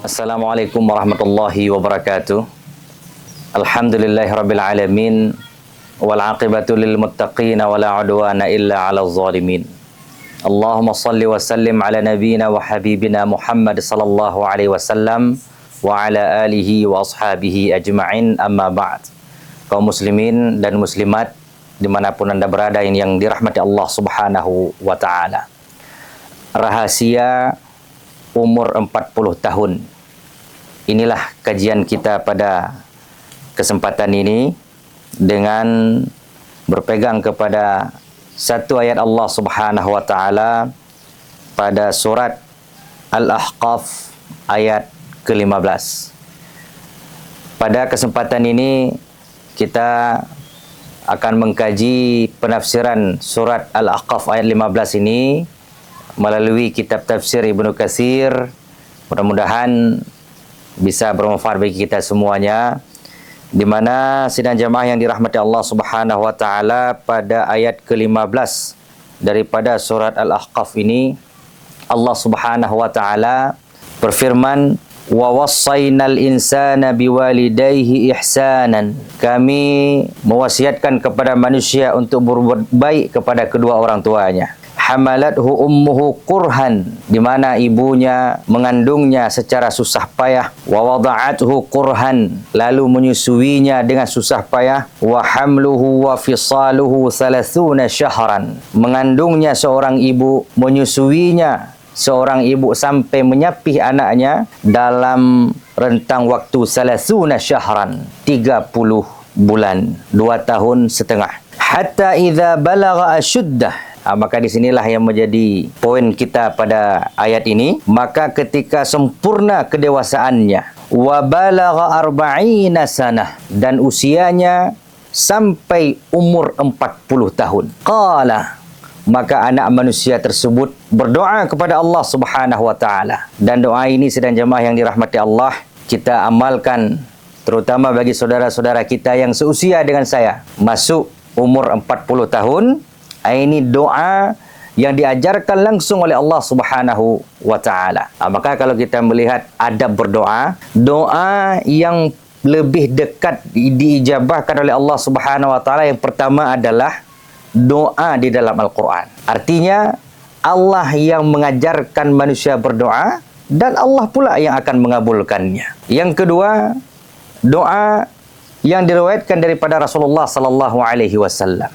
Assalamualaikum warahmatullahi wabarakatuh. Alhamdulillahirabbil alamin wal aqibatu lil muttaqin wala udwana illa 'alal zalimin. Allahumma shalli wa sallim ala nabiyyina wa habibina Muhammad sallallahu alaihi wasallam wa ala alihi wa ashabihi ajma'in, amma ba'd. Kaum muslimin dan muslimat dimanapun anda berada yang dirahmati Allah subhanahu wa ta'ala. Rahasia umur 40 tahun. Inilah kajian kita pada kesempatan ini dengan berpegang kepada satu ayat Allah subhanahu wa ta'ala pada surat Al-Ahqaf ayat ke-15. Pada kesempatan ini kita akan mengkaji penafsiran surat Al-Ahqaf ayat 15 ini melalui kitab tafsir Ibnu Katsir. Mudah-mudahan bisa bermanfaat bagi kita semuanya, di mana sidang jamaah yang dirahmati Allah Subhanahu wa taala pada ayat ke-15 daripada surat Al-Ahqaf ini Allah Subhanahu wa taala berfirman, wa wassaynal insana biwalidayhi ihsanan. Kami mewasiatkan kepada manusia untuk berbuat baik kepada kedua orang tuanya. Hamalathu ummuhu kurhan, di mana ibunya mengandungnya secara susah payah. Wa wada'athu kurhan, lalu menyusuinya dengan susah payah. Wa hamluhu wa fisaluhu 30 syahran, mengandungnya seorang ibu, menyusuinya seorang ibu sampai menyapih anaknya dalam rentang waktu 30 syahran, 30 bulan, 2 tahun setengah. Hatta idza balagha asyuddah. Maka disinilah yang menjadi poin kita pada ayat ini. Maka ketika sempurna kedewasaannya, wa balagha arba'ina sanah, dan usianya sampai umur 40 tahun. Qala, maka anak manusia tersebut berdoa kepada Allah Subhanahu wa taala. Dan doa ini sedang jemaah yang dirahmati Allah, kita amalkan terutama bagi saudara-saudara kita yang seusia dengan saya, masuk umur 40 tahun. Ini doa yang diajarkan langsung oleh Allah Subhanahu wa taala. Maka kalau kita melihat adab berdoa, doa yang lebih dekat diijabahkan oleh Allah Subhanahu wa taala, yang pertama adalah doa di dalam Al-Quran. Artinya Allah yang mengajarkan manusia berdoa dan Allah pula yang akan mengabulkannya. Yang kedua, doa yang diriwayatkan daripada Rasulullah sallallahu alaihi wasallam.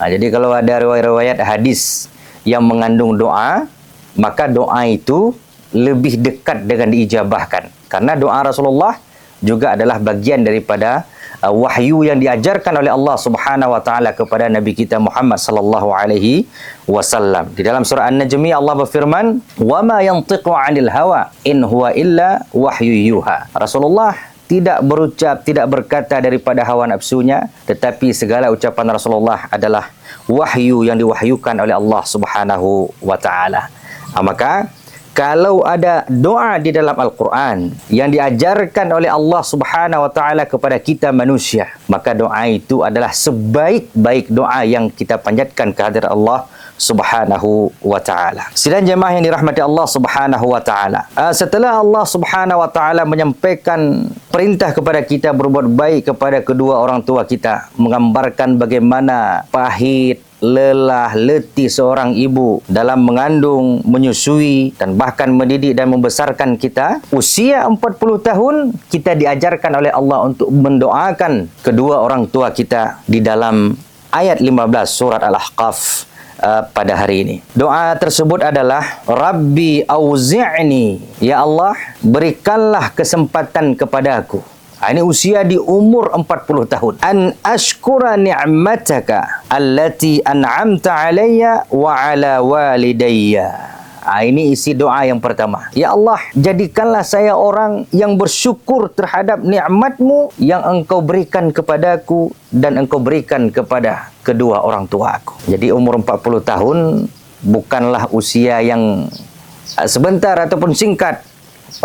Jadi kalau ada riwayat hadis yang mengandung doa, maka doa itu lebih dekat dengan diijabahkan. Karena doa Rasulullah juga adalah bagian daripada wahyu yang diajarkan oleh Allah Subhanahu wa taala kepada Nabi kita Muhammad sallallahu alaihi wasallam. Di dalam surah An-Najm Allah berfirman, "Wa ma yantiqu 'anil hawa in huwa illa wahyu yuha." Rasulullah tidak berucap, tidak berkata daripada hawa nafsunya, tetapi segala ucapan Rasulullah adalah wahyu yang diwahyukan oleh Allah Subhanahu wa taala. Maka kalau ada doa di dalam Al-Quran yang diajarkan oleh Allah Subhanahu wa taala kepada kita manusia, maka doa itu adalah sebaik-baik doa yang kita panjatkan kehadirat Allah Subhanahu wa ta'ala. Sidang jemaah yang dirahmati Allah Subhanahu wa ta'ala, setelah Allah Subhanahu wa ta'ala menyampaikan perintah kepada kita berbuat baik kepada kedua orang tua kita, menggambarkan bagaimana pahit, lelah, letih seorang ibu dalam mengandung, menyusui, dan bahkan mendidik dan membesarkan kita. Usia 40 tahun kita diajarkan oleh Allah untuk mendoakan kedua orang tua kita di dalam ayat 15 surat Al-Ahqaf pada hari ini. Doa tersebut adalah, Rabbi auzi'ni, ya Allah berikanlah kesempatan kepadaku. Ini usia di umur 40 tahun. An ashkura ni'mataka allati an'amta alayya wa ala walidayya. Ini isi doa yang pertama. Ya Allah, jadikanlah saya orang yang bersyukur terhadap nikmat-Mu yang Engkau berikan kepadaku dan Engkau berikan kepada kedua orang tua aku. Jadi umur 40 tahun bukanlah usia yang sebentar ataupun singkat.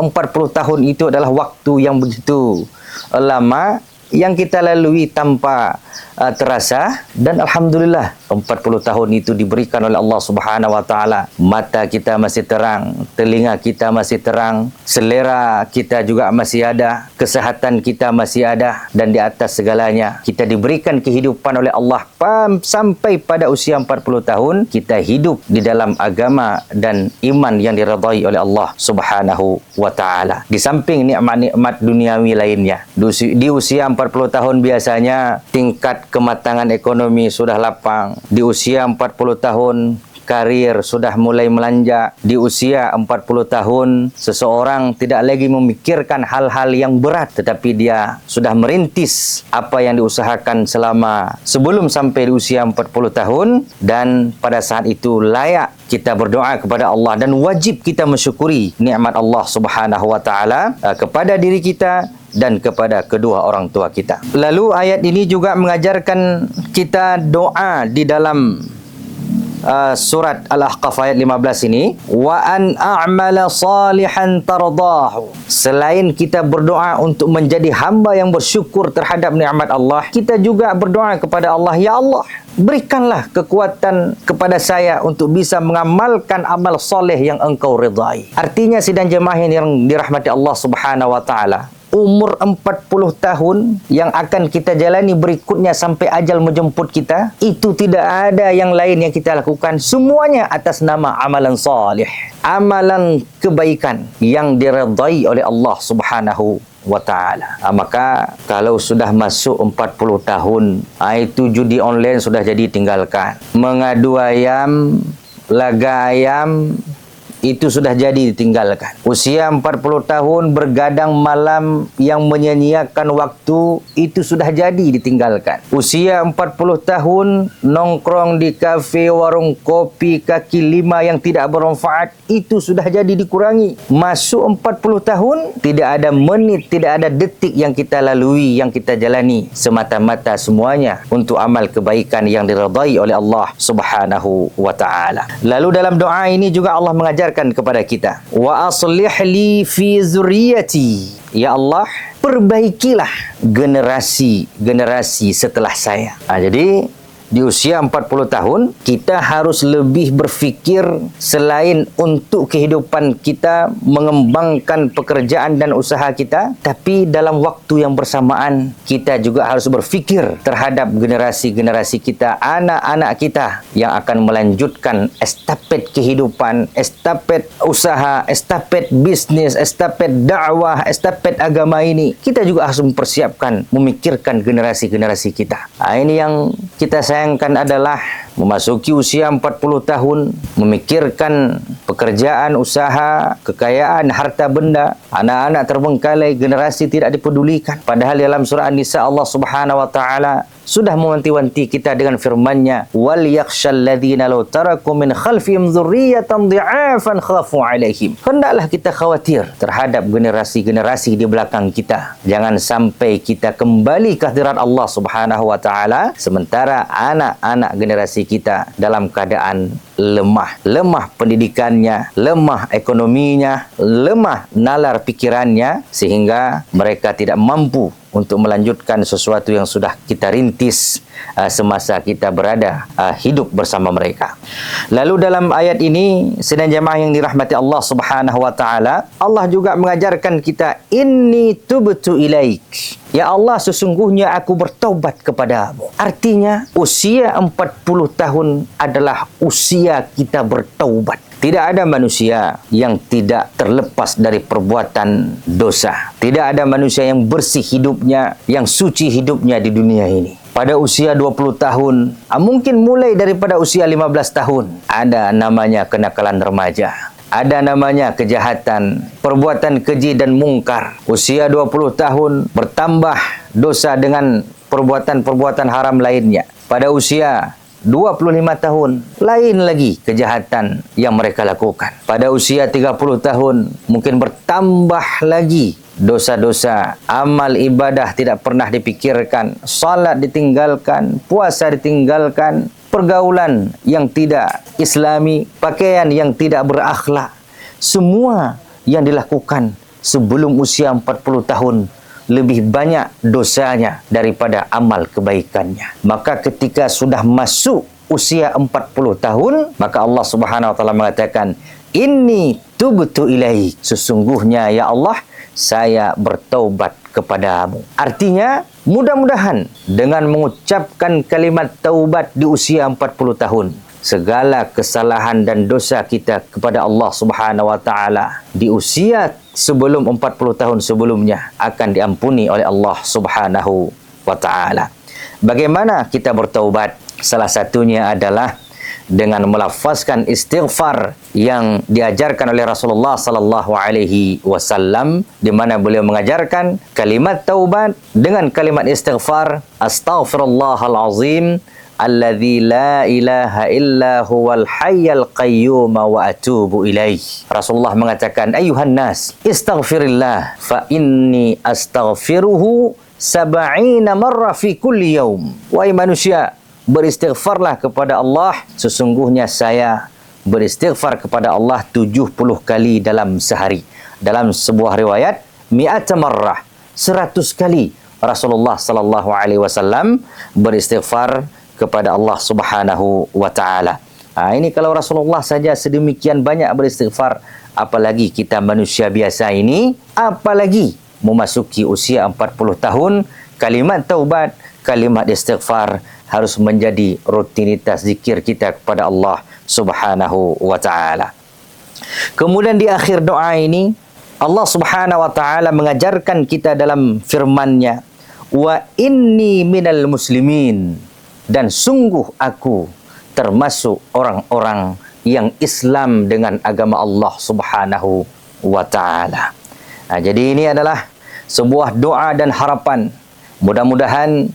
40 tahun itu adalah waktu yang begitu lama yang kita lalui tanpa terasa, dan alhamdulillah 40 tahun itu diberikan oleh Allah Subhanahu wa taala. Mata kita masih terang, telinga kita masih terang, selera kita juga masih ada, kesehatan kita masih ada, dan di atas segalanya kita diberikan kehidupan oleh Allah sampai pada usia 40 tahun kita hidup di dalam agama dan iman yang diridhai oleh Allah Subhanahu wa taala. Di samping nikmat-nikmat duniawi lainnya, di usia 40 tahun biasanya tingkat kematangan ekonomi sudah lapang. Di usia 40 tahun karir sudah mulai melanjak. Di usia 40 tahun seseorang tidak lagi memikirkan hal-hal yang berat, tetapi dia sudah merintis apa yang diusahakan sebelum sampai di usia 40 tahun, dan pada saat itu layak kita berdoa kepada Allah dan wajib kita mensyukuri nikmat Allah Subhanahu wa taala kepada diri kita dan kepada kedua orang tua kita. Lalu ayat ini juga mengajarkan kita doa di dalam surat Al-Ahqaf ayat 15 ini, wa an a'mala salihan tardahu. Selain kita berdoa untuk menjadi hamba yang bersyukur terhadap nikmat Allah, kita juga berdoa kepada Allah, ya Allah, berikanlah kekuatan kepada saya untuk bisa mengamalkan amal soleh yang Engkau ridai. Artinya sidang jemaah yang dirahmati Allah Subhanahu wa taala, umur 40 tahun yang akan kita jalani berikutnya sampai ajal menjemput kita, itu tidak ada yang lain yang kita lakukan, semuanya atas nama amalan salih, amalan kebaikan yang diridai oleh Allah Subhanahu wa ta'ala. Maka kalau sudah masuk 40 tahun, itu judi online sudah jadi tinggalkan. Mengadu ayam, laga ayam, itu sudah jadi ditinggalkan. Usia 40 tahun bergadang malam yang menyia-nyiakan waktu, itu sudah jadi ditinggalkan. Usia 40 tahun nongkrong di kafe, warung kopi, kaki lima yang tidak bermanfaat, itu sudah jadi dikurangi. Masuk 40 tahun, tidak ada menit, tidak ada detik yang kita lalui, yang kita jalani, semata-mata semuanya untuk amal kebaikan yang diridai oleh Allah Subhanahu wa ta'ala. Lalu dalam doa ini juga Allah mengajarkan kepada kita, wa aslih li fi zurriyati, ya Allah, perbaikilah generasi setelah saya. Jadi di usia 40 tahun kita harus lebih berfikir, selain untuk kehidupan kita, mengembangkan pekerjaan dan usaha kita, tapi dalam waktu yang bersamaan kita juga harus berfikir terhadap generasi-generasi kita, anak-anak kita yang akan melanjutkan estafet kehidupan, estafet usaha, estafet bisnis, estafet dakwah, estafet agama ini. Kita juga harus mempersiapkan, memikirkan generasi-generasi kita. Ini yang kita sayangkan adalah memasuki usia 40 tahun, memikirkan pekerjaan, usaha, kekayaan, harta benda, anak-anak terbengkalai, generasi tidak dipedulikan. Padahal dalam surah An-Nisa Allah Subhanahu wa taala sudah mewanti-wanti kita dengan firman-Nya, wal yakhshal ladzina law taraku min khalfihim dzurriyyatan dhi'afan khafu 'alaihim. Hendaklah kita khawatir terhadap generasi-generasi di belakang kita. Jangan sampai kita kembali ke hadirat Allah Subhanahu wa taala sementara anak-anak generasi kita dalam keadaan lemah pendidikannya, lemah ekonominya, lemah nalar pikirannya, sehingga mereka tidak mampu untuk melanjutkan sesuatu yang sudah kita rintis semasa kita berada hidup bersama mereka. Lalu dalam ayat ini, sedang jemaah yang dirahmati Allah Subhanahu wa taala, Allah juga mengajarkan kita, inni tubtu ilaik. Ya Allah, sesungguhnya aku bertaubat kepadamu. Artinya usia 40 tahun adalah usia kita bertaubat. Tidak ada manusia yang tidak terlepas dari perbuatan dosa. Tidak ada manusia yang bersih hidupnya, yang suci hidupnya di dunia ini. Pada usia 20 tahun, mungkin mulai daripada usia 15 tahun, ada namanya kenakalan remaja. Ada namanya kejahatan, perbuatan keji dan mungkar. Usia 20 tahun bertambah dosa dengan perbuatan-perbuatan haram lainnya. Pada usia 25 tahun, lain lagi kejahatan yang mereka lakukan. Pada usia 30 tahun, mungkin bertambah lagi dosa-dosa, amal ibadah tidak pernah dipikirkan, salat ditinggalkan, puasa ditinggalkan, pergaulan yang tidak islami, pakaian yang tidak berakhlak. Semua yang dilakukan sebelum usia 40 tahun lebih banyak dosanya daripada amal kebaikannya. Maka ketika sudah masuk usia 40 tahun, maka Allah Subhanahu wa taala mengatakan, "Inni tubtu ilaik." Sesungguhnya ya Allah, saya bertaubat kepadamu. Artinya, mudah-mudahan dengan mengucapkan kalimat taubat di usia 40 tahun, segala kesalahan dan dosa kita kepada Allah Subhanahu wa taala di usia sebelum 40 tahun sebelumnya akan diampuni oleh Allah Subhanahu wa taala. Bagaimana kita bertaubat? Salah satunya adalah dengan melafazkan istighfar yang diajarkan oleh Rasulullah sallallahu alaihi wasallam, di mana beliau mengajarkan kalimat taubat dengan kalimat istighfar, astaghfirullahal azim alladzi la ilaha illa huwal hayyul qayyum wa atubu ilaih. Rasulullah mengatakan, ayuhan nas istaghfirillah fa inni astaghfiruhu 70 marrah fi kulli yaum. Wahai manusia, beristighfarlah kepada Allah, sesungguhnya saya beristighfar kepada Allah 70 kali dalam sehari. Dalam sebuah riwayat, mi'at marrah, 100 kali Rasulullah sallallahu alaihi wasallam beristighfar kepada Allah Subhanahu wa taala. Ini kalau Rasulullah saja sedemikian banyak beristighfar, apalagi kita manusia biasa ini, apalagi memasuki usia 40 tahun, kalimat taubat, kalimat istighfar harus menjadi rutinitas zikir kita kepada Allah Subhanahu wa taala. Kemudian di akhir doa ini, Allah Subhanahu wa taala mengajarkan kita dalam firman-Nya, wa inni minal muslimin, dan sungguh aku termasuk orang-orang yang Islam dengan agama Allah Subhanahu wa taala. Jadi ini adalah sebuah doa dan harapan. Mudah-mudahan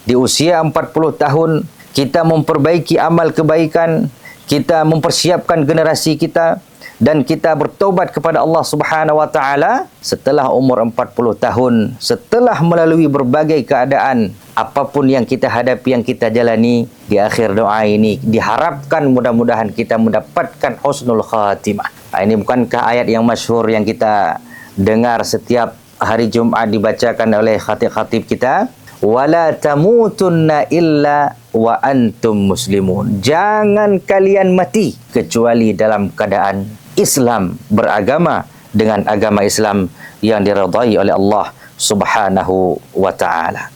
di usia 40 tahun kita memperbaiki amal kebaikan, kita mempersiapkan generasi kita, dan kita bertobat kepada Allah Subhanahu wa taala setelah umur 40 tahun, setelah melalui berbagai keadaan, apapun yang kita hadapi, yang kita jalani. Di akhir doa ini diharapkan mudah-mudahan kita mendapatkan husnul khatimah. Ini bukankah ayat yang masyhur yang kita dengar setiap hari Jumat dibacakan oleh khatib-khatib kita? Wala tamutunna illa wa antum muslimun. Jangan kalian mati kecuali dalam keadaan Islam, beragama dengan agama Islam yang diridai oleh Allah Subhanahu wa taala.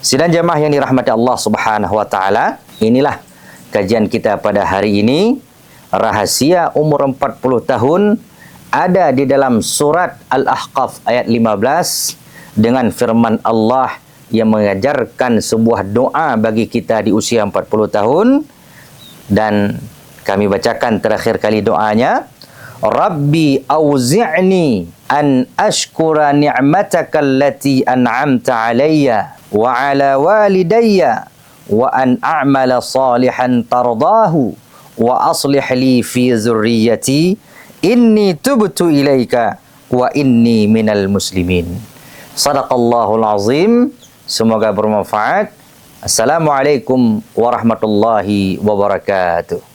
Sidang jemaah yang dirahmati Allah Subhanahu wa taala, inilah kajian kita pada hari ini. Rahasia umur 40 tahun ada di dalam surat Al-Ahqaf ayat 15 dengan firman Allah yang mengajarkan sebuah doa bagi kita di usia 40 tahun, dan kami bacakan terakhir kali doanya. Rabbi auzi'ni an ashkura ni'mataka allati an'amta alayya wa ala walidayya wa an a'mala salihan tardahu wa aslih li fi zurriyyati inni tubtu ilaika wa inni minal muslimin. Sadaqallahul azim. Semoga bermanfaat. Assalamualaikum warahmatullahi wabarakatuh.